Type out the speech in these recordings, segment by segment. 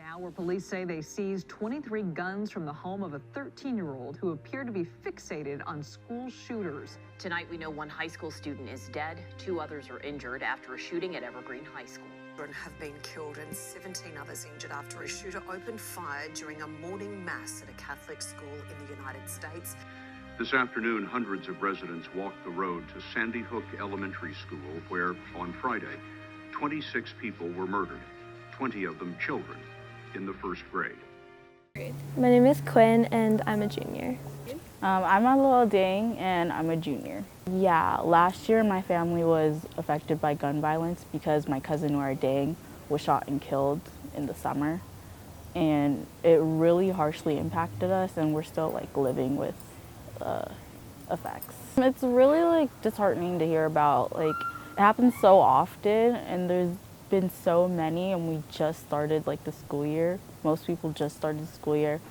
Now, where police say they seized 23 guns from the home of a 13-year-old who appeared to be fixated on school shooters. Tonight, we know one high school student is dead. 2 others are injured after a shooting at Evergreen High School. Children have been killed and 17 others injured after a shooter opened fire during a morning mass at a Catholic school in the United States. This afternoon, hundreds of residents walked the road to Sandy Hook Elementary School, where, on Friday, 26 people were murdered, 20 of them children, in the first grade. My name is Quinn, and I'm a junior. I'm a little Dang, and I'm a junior. Yeah, last year my family was affected by gun violence because my cousin Nora Dang was shot and killed in the summer. And it really harshly impacted us, and we're still living with effects. It's really disheartening to hear about. It happens so often, and there's been so many, and we just started the school year. Most people just started the school year,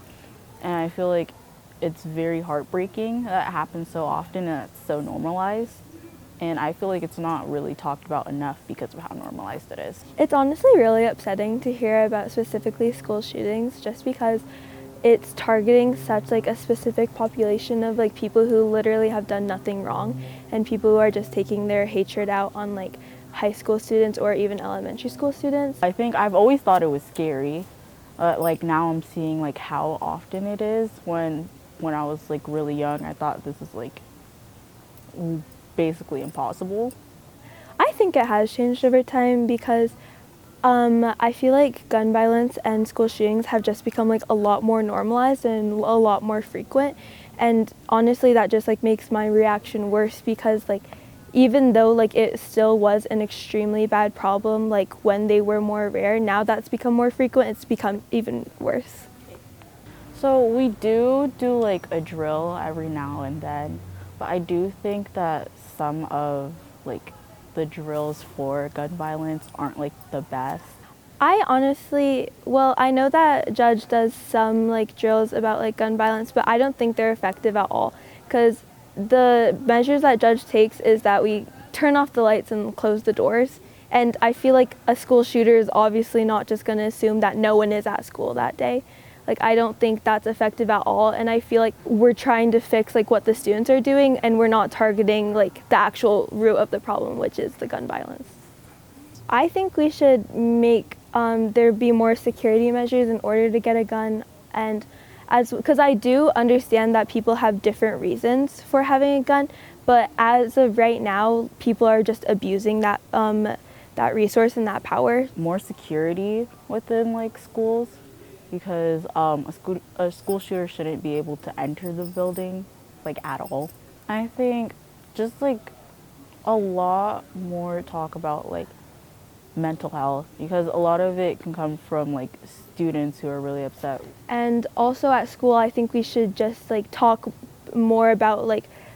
and I feel like it's very heartbreaking that it happens so often and it's so normalized. And I feel like it's not really talked about enough because of how normalized it is. It's honestly really upsetting to hear about specifically school shootings, just because it's targeting such a specific population of people who literally have done nothing wrong, and people who are just taking their hatred out on high school students or even elementary school students. I think I've always thought it was scary. Now I'm seeing how often it is. When I was really young, I thought this is basically impossible. I think it has changed over time because I feel like gun violence and school shootings have just become a lot more normalized and a lot more frequent. And honestly, that just makes my reaction worse because even though it still was an extremely bad problem when they were more rare, now that's become more frequent, it's become even worse. So we do a drill every now and then, but I do think that some of the drills for gun violence aren't the best. I honestly, I know that Judge does some drills about gun violence, but I don't think they're effective at all, because the measures that Judge takes is that we turn off the lights and close the doors. And I feel like a school shooter is obviously not just going to assume that no one is at school that day. I don't think that's effective at all, and I feel like we're trying to fix what the students are doing, and we're not targeting the actual root of the problem, which is the gun violence. I think we should make there be more security measures in order to get a gun, and because I do understand that people have different reasons for having a gun, but as of right now, people are just abusing that that resource and that power. More security within schools, because a school shooter shouldn't be able to enter the building at all. I think just a lot more talk about mental health, because a lot of it can come from students who are really upset. And also at school, I think we should just talk more about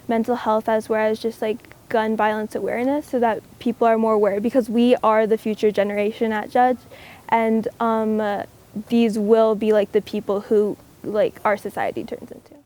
mental health as well as just gun violence awareness, so that people are more aware, because we are the future generation at Judge, and these will be the people who our society turns into.